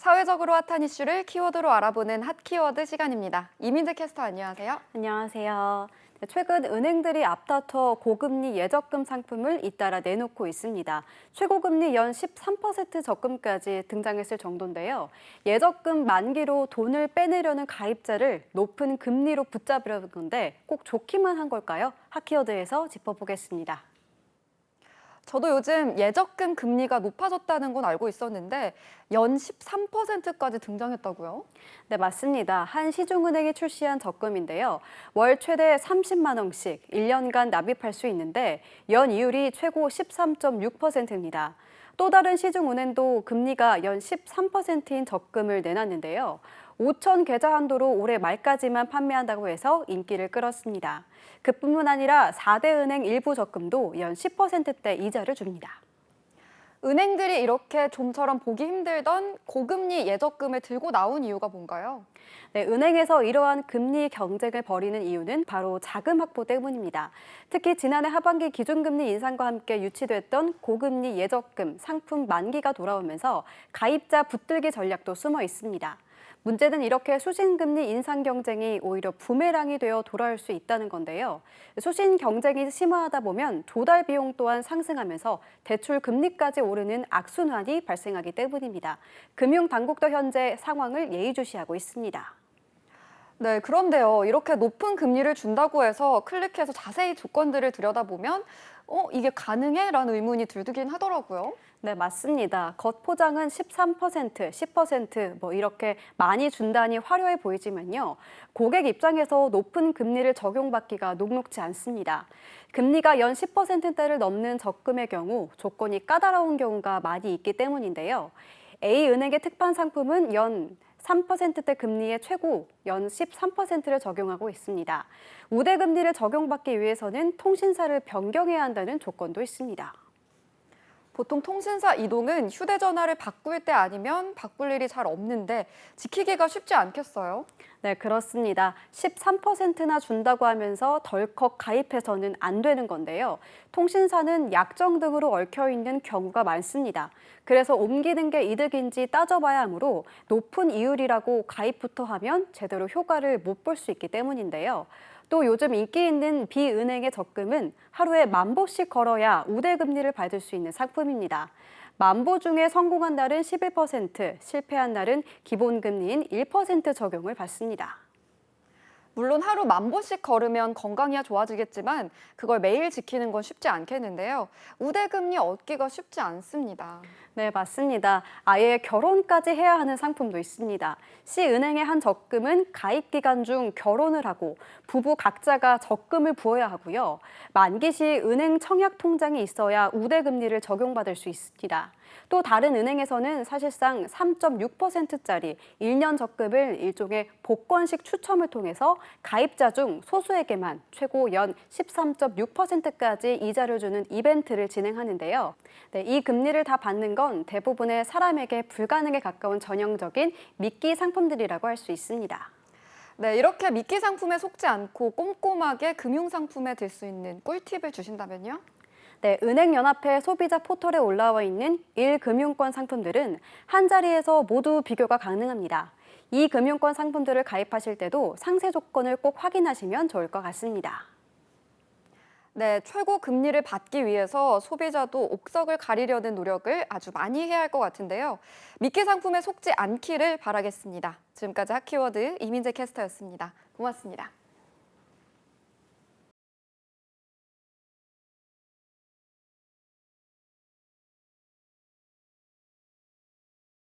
사회적으로 핫한 이슈를 키워드로 알아보는 핫키워드 시간입니다. 이민재 캐스터 안녕하세요. 안녕하세요. 최근 은행들이 앞다퉈 고금리 예적금 상품을 잇따라 내놓고 있습니다. 최고금리 연 13% 적금까지 등장했을 정도인데요. 예적금 만기로 돈을 빼내려는 가입자를 높은 금리로 붙잡으려는 건데 꼭 좋기만 한 걸까요? 핫키워드에서 짚어보겠습니다. 저도 요즘 예적금 금리가 높아졌다는 건 알고 있었는데 연 13%까지 등장했다고요? 네, 맞습니다. 한 시중은행이 출시한 적금인데요. 월 최대 30만 원씩 1년간 납입할 수 있는데 연 이율이 최고 13.6%입니다. 또 다른 시중은행도 금리가 연 13%인 적금을 내놨는데요. 5천 계좌 한도로 올해 말까지만 판매한다고 해서 인기를 끌었습니다. 그뿐만 아니라 4대 은행 일부 적금도 연 10%대 이자를 줍니다. 은행들이 이렇게 좀처럼 보기 힘들던 고금리 예적금을 들고 나온 이유가 뭔가요? 네, 은행에서 이러한 금리 경쟁을 벌이는 이유는 바로 자금 확보 때문입니다. 특히 지난해 하반기 기준금리 인상과 함께 유치됐던 고금리 예적금 상품 만기가 돌아오면서 가입자 붙들기 전략도 숨어 있습니다. 문제는 이렇게 수신금리 인상 경쟁이 오히려 부메랑이 되어 돌아올 수 있다는 건데요. 수신 경쟁이 심화하다 보면 조달 비용 또한 상승하면서 대출 금리까지 오르는 악순환이 발생하기 때문입니다. 금융당국도 현재 상황을 예의주시하고 있습니다. 네, 그런데요. 이렇게 높은 금리를 준다고 해서 클릭해서 자세히 조건들을 들여다보면 이게 가능해? 라는 의문이 들긴 하더라고요. 네, 맞습니다. 겉포장은 13%, 10% 이렇게 많이 준다니 화려해 보이지만요. 고객 입장에서 높은 금리를 적용받기가 녹록지 않습니다. 금리가 연 10%대를 넘는 적금의 경우 조건이 까다로운 경우가 많이 있기 때문인데요. A은행의 특판 상품은 연 3%대 금리의 최고 연 13%를 적용하고 있습니다. 우대 금리를 적용받기 위해서는 통신사를 변경해야 한다는 조건도 있습니다. 보통 통신사 이동은 휴대전화를 바꿀 때 아니면 바꿀 일이 잘 없는데 지키기가 쉽지 않겠어요? 네, 그렇습니다. 13%나 준다고 하면서 덜컥 가입해서는 안 되는 건데요. 통신사는 약정 등으로 얽혀 있는 경우가 많습니다. 그래서 옮기는 게 이득인지 따져봐야 하므로 높은 이율이라고 가입부터 하면 제대로 효과를 못 볼 수 있기 때문인데요. 또 요즘 인기 있는 비은행의 적금은 하루에 10,000보씩 걸어야 우대 금리를 받을 수 있는 상품입니다. 10,000보 중에 성공한 날은 11%, 실패한 날은 기본금리인 1% 적용을 받습니다. 물론 하루 10,000보씩 걸으면 건강이야 좋아지겠지만 그걸 매일 지키는 건 쉽지 않겠는데요. 우대금리 얻기가 쉽지 않습니다. 네, 맞습니다. 아예 결혼까지 해야 하는 상품도 있습니다. C은행의 한 적금은 가입 기간 중 결혼을 하고 부부 각자가 적금을 부어야 하고요. 만기 시 은행 청약 통장이 있어야 우대 금리를 적용받을 수 있습니다. 또 다른 은행에서는 사실상 3.6%짜리 1년 적금을 일종의 복권식 추첨을 통해서 가입자 중 소수에게만 최고 연 13.6%까지 이자를 주는 이벤트를 진행하는데요. 네, 이 금리를 다 받는 건 대부분의 사람에게 불가능에 가까운 전형적인 미끼 상품들이라고 할 수 있습니다. 네, 이렇게 미끼 상품에 속지 않고 꼼꼼하게 금융 상품에 들 수 있는 꿀팁을 주신다면요? 네, 은행연합회 소비자 포털에 올라와 있는 1금융권 상품들은 한 자리에서 모두 비교가 가능합니다. 이 금융권 상품들을 가입하실 때도 상세 조건을 꼭 확인하시면 좋을 것 같습니다. 네, 최고 금리를 받기 위해서 소비자도 옥석을 가리려는 노력을 아주 많이 해야 할 것 같은데요. 미끼 상품에 속지 않기를 바라겠습니다. 지금까지 핫키워드 이민재 캐스터였습니다. 고맙습니다.